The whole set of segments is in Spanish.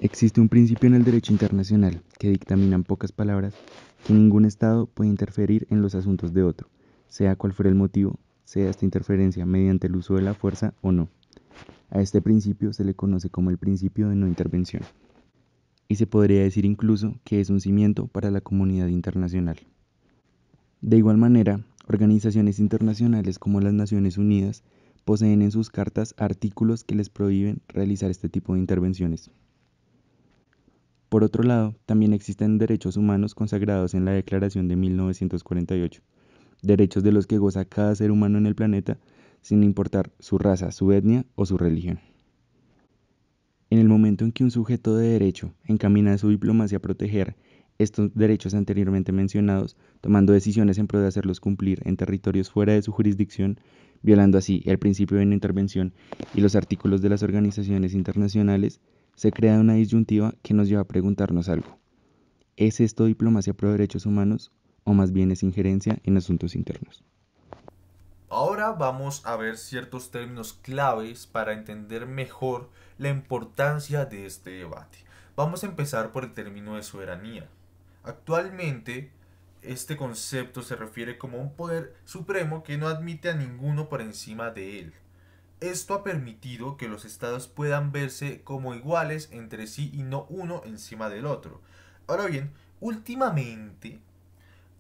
Existe un principio en el derecho internacional que dictamina en pocas palabras que ningún Estado puede interferir en los asuntos de otro, sea cual fuera el motivo, sea esta interferencia mediante el uso de la fuerza o no. A este principio se le conoce como el principio de no intervención, y se podría decir incluso que es un cimiento para la comunidad internacional. De igual manera, organizaciones internacionales como las Naciones Unidas poseen en sus cartas artículos que les prohíben realizar este tipo de intervenciones. Por otro lado, también existen derechos humanos consagrados en la Declaración de 1948, derechos de los que goza cada ser humano en el planeta, sin importar su raza, su etnia o su religión. En el momento en que un sujeto de derecho encamina su diplomacia a proteger estos derechos anteriormente mencionados, tomando decisiones en pro de hacerlos cumplir en territorios fuera de su jurisdicción, violando así el principio de no intervención y los artículos de las organizaciones internacionales, se crea una disyuntiva que nos lleva a preguntarnos algo. ¿Es esto diplomacia pro derechos humanos o más bien es injerencia en asuntos internos? Ahora vamos a ver ciertos términos claves para entender mejor la importancia de este debate. Vamos a empezar por el término de soberanía. Actualmente, este concepto se refiere como un poder supremo que no admite a ninguno por encima de él. Esto ha permitido que los estados puedan verse como iguales entre sí y no uno encima del otro. Ahora bien, últimamente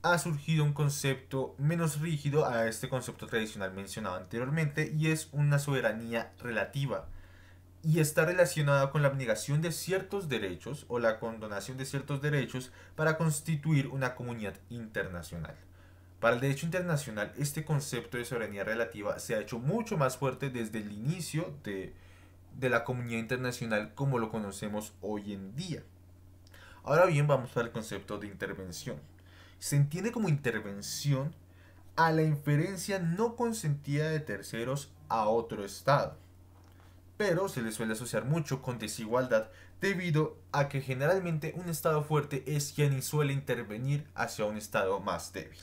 ha surgido un concepto menos rígido a este concepto tradicional mencionado anteriormente y es una soberanía relativa y está relacionada con la abnegación de ciertos derechos o la condonación de ciertos derechos para constituir una comunidad internacional. Para el derecho internacional, este concepto de soberanía relativa se ha hecho mucho más fuerte desde el inicio de la comunidad internacional como lo conocemos hoy en día. Ahora bien, vamos al concepto de intervención. Se entiende como intervención a la inferencia no consentida de terceros a otro Estado, pero se le suele asociar mucho con desigualdad debido a que generalmente un Estado fuerte es quien suele intervenir hacia un Estado más débil.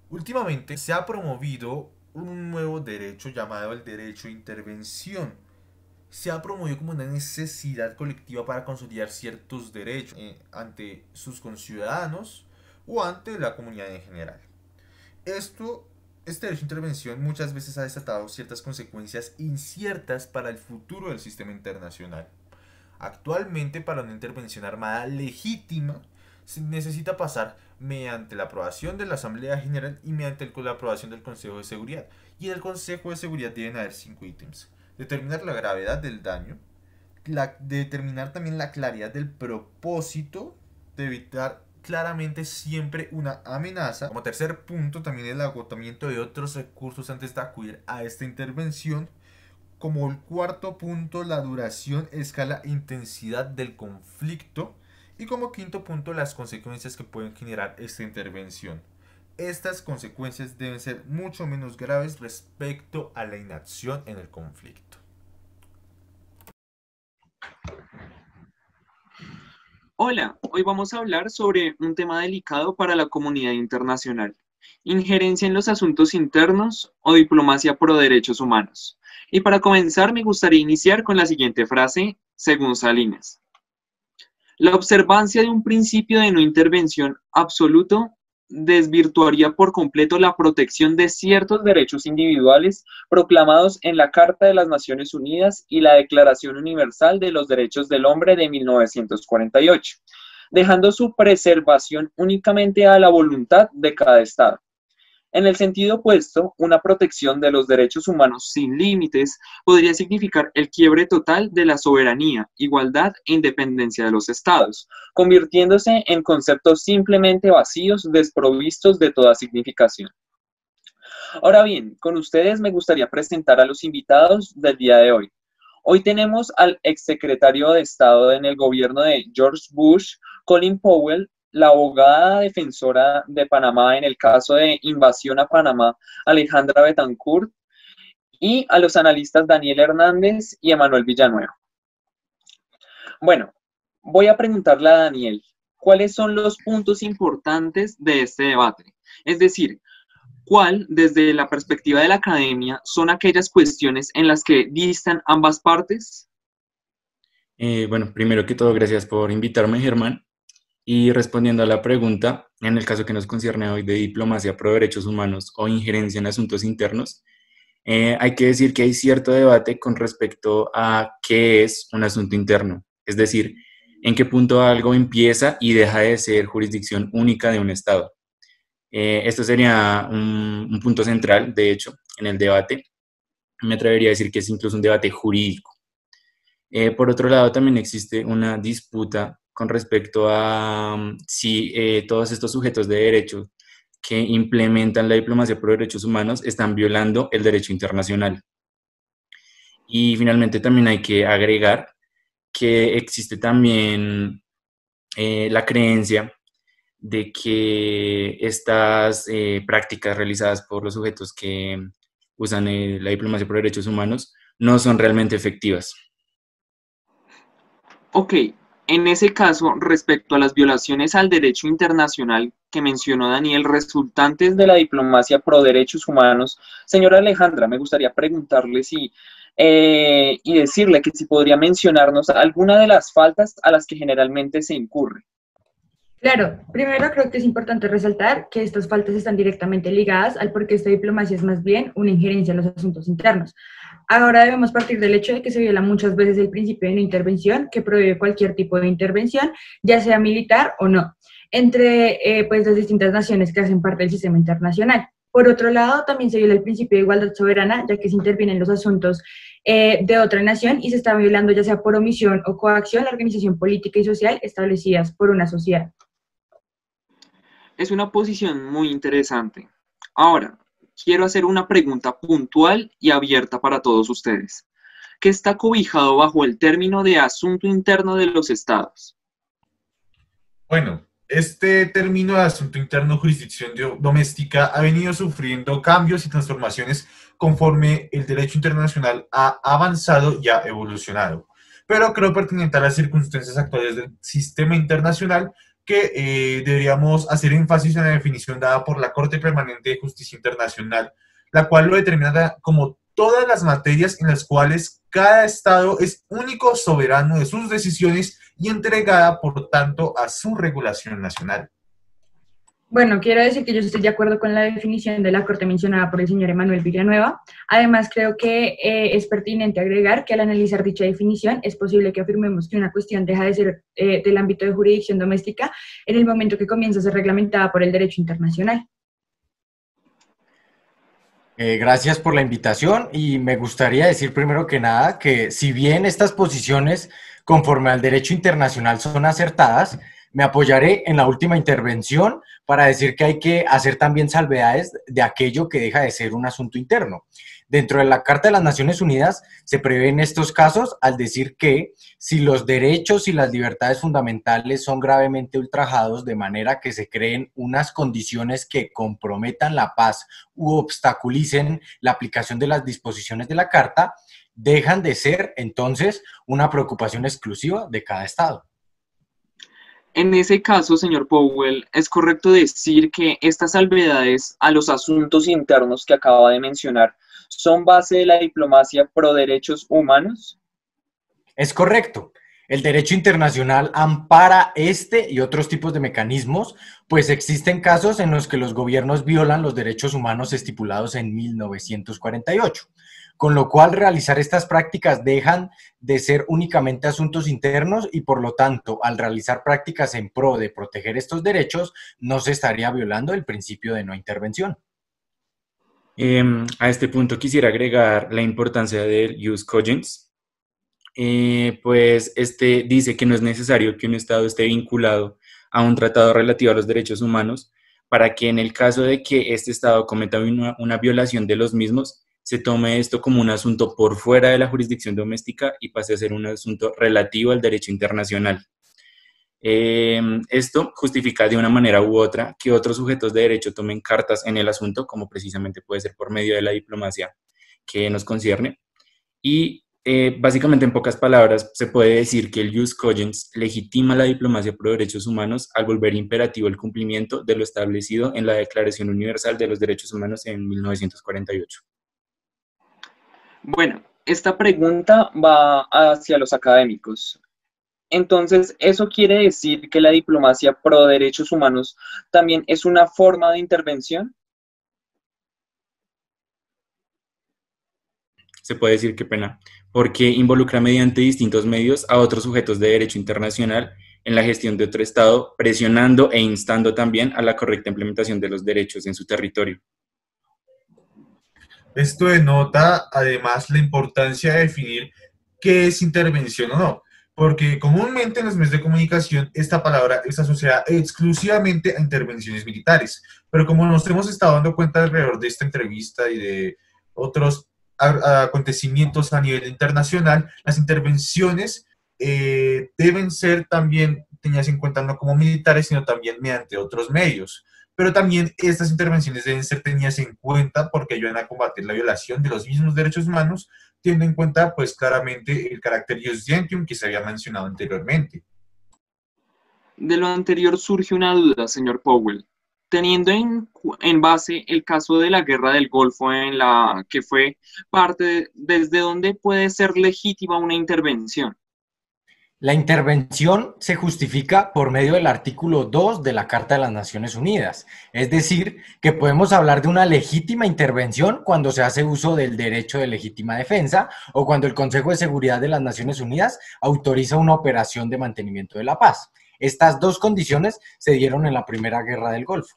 Últimamente se ha promovido un nuevo derecho llamado el derecho de intervención. Se ha promovido como una necesidad colectiva para consolidar ciertos derechos ante sus conciudadanos o ante la comunidad en general. Esto, este derecho de intervención muchas veces ha desatado ciertas consecuencias inciertas para el futuro del sistema internacional. Actualmente, para una intervención armada legítima, se necesita pasar mediante la aprobación de la Asamblea General y mediante la aprobación del Consejo de Seguridad. Y en el Consejo de Seguridad deben haber 5 ítems. Determinar la gravedad del daño, determinar también la claridad del propósito, de evitar claramente siempre una amenaza. Como tercer punto, también el agotamiento de otros recursos antes de acudir a esta intervención. Como el cuarto punto, la duración, escala e intensidad del conflicto. Y como quinto punto, las consecuencias que pueden generar esta intervención. Estas consecuencias deben ser mucho menos graves respecto a la inacción en el conflicto. Hola, hoy vamos a hablar sobre un tema delicado para la comunidad internacional: injerencia en los asuntos internos o diplomacia pro derechos humanos. Y para comenzar, me gustaría iniciar con la siguiente frase, según Salinas. La observancia de un principio de no intervención absoluto desvirtuaría por completo la protección de ciertos derechos individuales proclamados en la Carta de las Naciones Unidas y la Declaración Universal de los Derechos del Hombre de 1948, dejando su preservación únicamente a la voluntad de cada Estado. En el sentido opuesto, una protección de los derechos humanos sin límites podría significar el quiebre total de la soberanía, igualdad e independencia de los estados, convirtiéndose en conceptos simplemente vacíos, desprovistos de toda significación. Ahora bien, con ustedes me gustaría presentar a los invitados del día de hoy. Hoy tenemos al exsecretario de Estado en el gobierno de George Bush, Colin Powell, la abogada defensora de Panamá en el caso de invasión a Panamá, Alejandra Betancourt, y a los analistas Daniel Hernández y Emanuel Villanueva. Bueno, voy a preguntarle a Daniel, ¿cuáles son los puntos importantes de este debate? Es decir, ¿cuál, desde la perspectiva de la academia, son aquellas cuestiones en las que distan ambas partes? Bueno, primero que todo, gracias por invitarme, Germán. Y respondiendo a la pregunta, en el caso que nos concierne hoy de diplomacia pro derechos humanos o injerencia en asuntos internos, hay que decir que hay cierto debate con respecto a qué es un asunto interno, es decir, en qué punto algo empieza y deja de ser jurisdicción única de un Estado. Esto sería un punto central, de hecho, en el debate. Me atrevería a decir que es incluso un debate jurídico. Por otro lado, también existe una disputa con respecto a si todos estos sujetos de derecho que implementan la diplomacia por derechos humanos están violando el derecho internacional. Y finalmente también hay que agregar que existe también la creencia de que estas prácticas realizadas por los sujetos que usan la diplomacia por derechos humanos no son realmente efectivas. Ok, en ese caso, respecto a las violaciones al derecho internacional que mencionó Daniel, resultantes de la diplomacia pro derechos humanos, señora Alejandra, me gustaría preguntarle si y decirle que si podría mencionarnos alguna de las faltas a las que generalmente se incurre. Claro, primero creo que es importante resaltar que estas faltas están directamente ligadas al por qué esta diplomacia es más bien una injerencia en los asuntos internos. Ahora debemos partir del hecho de que se viola muchas veces el principio de no intervención, que prohíbe cualquier tipo de intervención, ya sea militar o no, entre pues, las distintas naciones que hacen parte del sistema internacional. Por otro lado, también se viola el principio de igualdad soberana, ya que se interviene en los asuntos de otra nación y se está violando ya sea por omisión o coacción la organización política y social establecidas por una sociedad. Es una posición muy interesante. Ahora, quiero hacer una pregunta puntual y abierta para todos ustedes, que está cobijado bajo el término de asunto interno de los estados. Bueno, este término de asunto interno jurisdicción doméstica ha venido sufriendo cambios y transformaciones conforme el derecho internacional ha avanzado y ha evolucionado. Pero creo pertinente a las circunstancias actuales del sistema internacional que deberíamos hacer énfasis en la definición dada por la Corte Permanente de Justicia Internacional, la cual lo determina como todas las materias en las cuales cada Estado es único soberano de sus decisiones y entregada, por tanto, a su regulación nacional. Bueno, quiero decir que yo estoy de acuerdo con la definición de la Corte mencionada por el señor Emanuel Villanueva. Además, creo que es pertinente agregar que al analizar dicha definición es posible que afirmemos que una cuestión deja de ser del ámbito de jurisdicción doméstica en el momento que comienza a ser reglamentada por el derecho internacional. Gracias por la invitación y me gustaría decir primero que nada que si bien estas posiciones conforme al derecho internacional son acertadas, me apoyaré en la última intervención para decir que hay que hacer también salvedades de aquello que deja de ser un asunto interno. Dentro de la Carta de las Naciones Unidas se prevén estos casos al decir que si los derechos y las libertades fundamentales son gravemente ultrajados de manera que se creen unas condiciones que comprometan la paz u obstaculicen la aplicación de las disposiciones de la Carta, dejan de ser entonces una preocupación exclusiva de cada Estado. En ese caso, señor Powell, ¿es correcto decir que estas salvedades a los asuntos internos que acaba de mencionar son base de la diplomacia pro derechos humanos? Es correcto. El derecho internacional ampara este y otros tipos de mecanismos, pues existen casos en los que los gobiernos violan los derechos humanos estipulados en 1948, con lo cual realizar estas prácticas dejan de ser únicamente asuntos internos y por lo tanto, al realizar prácticas en pro de proteger estos derechos, no se estaría violando el principio de no intervención. A este punto quisiera agregar la importancia del jus cogens. Pues este dice que no es necesario que un Estado esté vinculado a un tratado relativo a los derechos humanos para que en el caso de que este Estado cometa una violación de los mismos, se tome esto como un asunto por fuera de la jurisdicción doméstica y pase a ser un asunto relativo al derecho internacional. Esto justifica de una manera u otra que otros sujetos de derecho tomen cartas en el asunto, como precisamente puede ser por medio de la diplomacia que nos concierne. Y básicamente, en pocas palabras, se puede decir que el jus cogens legitima la diplomacia por derechos humanos al volver imperativo el cumplimiento de lo establecido en la Declaración Universal de los Derechos Humanos en 1948. Bueno, esta pregunta va hacia los académicos. Entonces, ¿eso quiere decir que la diplomacia pro derechos humanos también es una forma de intervención? Se puede decir qué pena, porque involucra mediante distintos medios a otros sujetos de derecho internacional en la gestión de otro Estado, presionando e instando también a la correcta implementación de los derechos en su territorio. Esto denota además la importancia de definir qué es intervención o no, porque comúnmente en los medios de comunicación esta palabra es asociada exclusivamente a intervenciones militares, pero como nos hemos estado dando cuenta alrededor de esta entrevista y de otros acontecimientos a nivel internacional, las intervenciones deben ser también tenidas en cuenta no como militares, sino también mediante otros medios. Pero también estas intervenciones deben ser tenidas en cuenta porque ayudan a combatir la violación de los mismos derechos humanos, teniendo en cuenta pues claramente el carácter ius gentium que se había mencionado anteriormente. De lo anterior surge una duda, señor Powell. Teniendo en base el caso de la Guerra del Golfo en la que fue parte, ¿desde dónde puede ser legítima una intervención? La intervención se justifica por medio del artículo 2 de la Carta de las Naciones Unidas, es decir, que podemos hablar de una legítima intervención cuando se hace uso del derecho de legítima defensa o cuando el Consejo de Seguridad de las Naciones Unidas autoriza una operación de mantenimiento de la paz. Estas dos condiciones se dieron en la Primera Guerra del Golfo.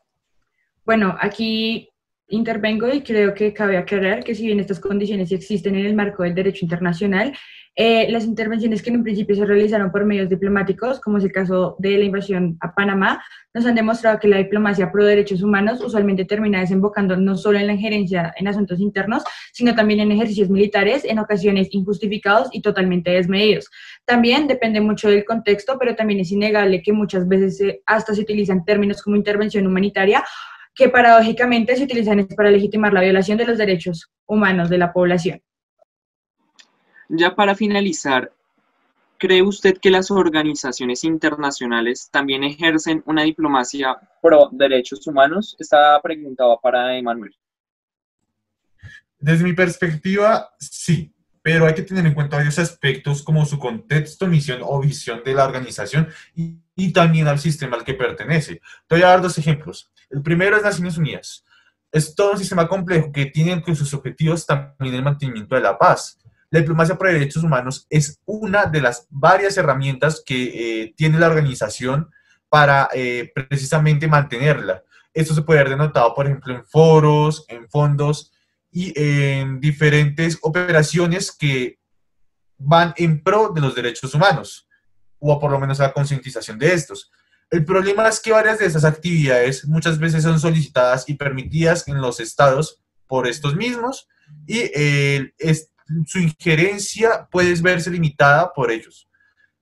Bueno, aquí intervengo y creo que cabe aclarar que si bien estas condiciones existen en el marco del derecho internacional, las intervenciones que en un principio se realizaron por medios diplomáticos, como es el caso de la invasión a Panamá, nos han demostrado que la diplomacia pro derechos humanos usualmente termina desembocando no solo en la injerencia en asuntos internos, sino también en ejercicios militares, en ocasiones injustificados y totalmente desmedidos. También depende mucho del contexto, pero también es innegable que muchas veces hasta se utilizan términos como intervención humanitaria, que paradójicamente se utilizan para legitimar la violación de los derechos humanos de la población. Ya para finalizar, ¿cree usted que las organizaciones internacionales también ejercen una diplomacia pro derechos humanos? Esta pregunta va para Emanuel. Desde mi perspectiva, sí, pero hay que tener en cuenta varios aspectos como su contexto, misión o visión de la organización y también al sistema al que pertenece. Te voy a dar dos ejemplos. El primero es Naciones Unidas. Es todo un sistema complejo que tiene entre sus objetivos también el mantenimiento de la paz. La diplomacia por derechos humanos es una de las varias herramientas que tiene la organización para precisamente mantenerla. Esto se puede ver denotado, por ejemplo, en foros, en fondos y en diferentes operaciones que van en pro de los derechos humanos, o por lo menos a la concientización de estos. El problema es que varias de esas actividades muchas veces son solicitadas y permitidas en los estados por estos mismos y su injerencia puede verse limitada por ellos.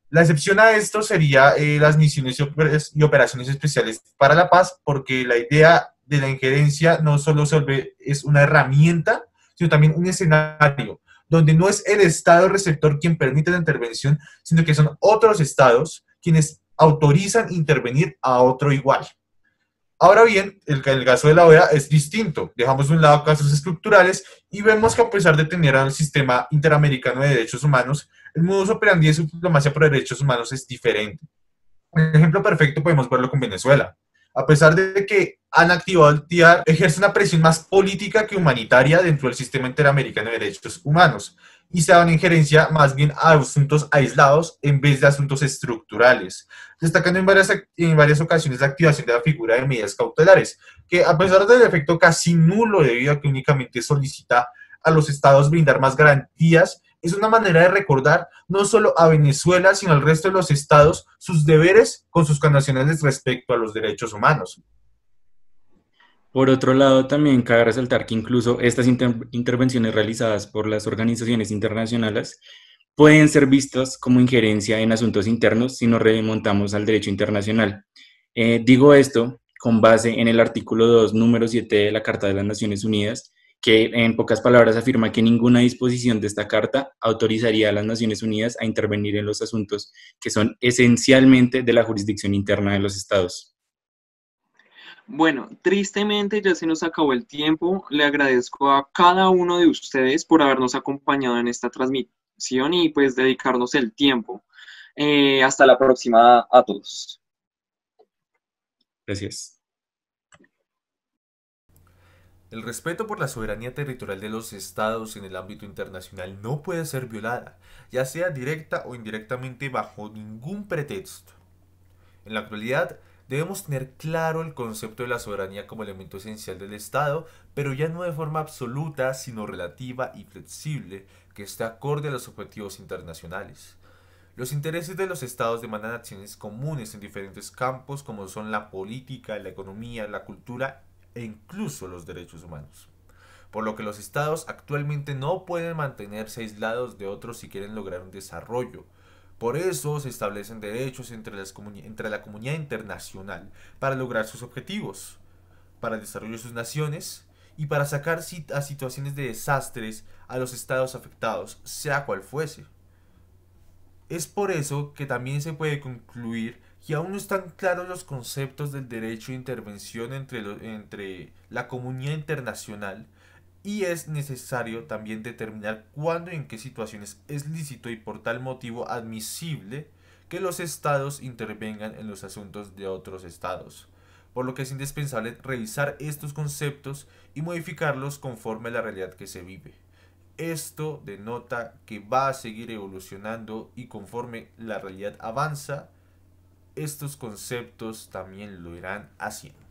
La excepción a esto sería las misiones y operaciones especiales para la paz, porque la idea de la injerencia no solo es una herramienta, sino también un escenario, donde no es el Estado receptor quien permite la intervención, sino que son otros estados quienes autorizan intervenir a otro igual. Ahora bien, el caso de la OEA es distinto. Dejamos de un lado casos estructurales y vemos que a pesar de tener al sistema interamericano de derechos humanos, el modus operandi de su diplomacia por derechos humanos es diferente. Un ejemplo perfecto podemos verlo con Venezuela. A pesar de que han activado el TIAR, ejerce una presión más política que humanitaria dentro del sistema interamericano de derechos humanos y se da una injerencia más bien a asuntos aislados en vez de asuntos estructurales, destacando en varias ocasiones la activación de la figura de medidas cautelares, que a pesar del efecto casi nulo debido a que únicamente solicita a los estados brindar más garantías, es una manera de recordar no solo a Venezuela, sino al resto de los estados sus deberes con sus connacionales respecto a los derechos humanos. Por otro lado, también cabe resaltar que incluso estas intervenciones realizadas por las organizaciones internacionales pueden ser vistas como injerencia en asuntos internos si nos remontamos al derecho internacional. Digo esto con base en el artículo 2, número 7 de la Carta de las Naciones Unidas, que en pocas palabras afirma que ninguna disposición de esta carta autorizaría a las Naciones Unidas a intervenir en los asuntos que son esencialmente de la jurisdicción interna de los estados. Bueno, tristemente ya se nos acabó el tiempo. Le agradezco a cada uno de ustedes por habernos acompañado en esta transmisión y pues dedicarnos el tiempo. Hasta la próxima a todos. Gracias. El respeto por la soberanía territorial de los estados en el ámbito internacional no puede ser violada, ya sea directa o indirectamente bajo ningún pretexto. En la actualidad, debemos tener claro el concepto de la soberanía como elemento esencial del Estado, pero ya no de forma absoluta, sino relativa y flexible, que esté acorde a los objetivos internacionales. Los intereses de los estados demandan acciones comunes en diferentes campos como son la política, la economía, la cultura e incluso los derechos humanos. Por lo que los estados actualmente no pueden mantenerse aislados de otros si quieren lograr un desarrollo. Por eso se establecen derechos entre la comunidad internacional para lograr sus objetivos, para el desarrollo de sus naciones y para sacar a situaciones de desastres a los estados afectados, sea cual fuese. Es por eso que también se puede concluir que aún no están claros los conceptos del derecho de intervención entre la comunidad internacional y es necesario también determinar cuándo y en qué situaciones es lícito y por tal motivo admisible que los estados intervengan en los asuntos de otros estados, por lo que es indispensable revisar estos conceptos y modificarlos conforme a la realidad que se vive. Esto denota que va a seguir evolucionando y conforme la realidad avanza, estos conceptos también lo irán haciendo.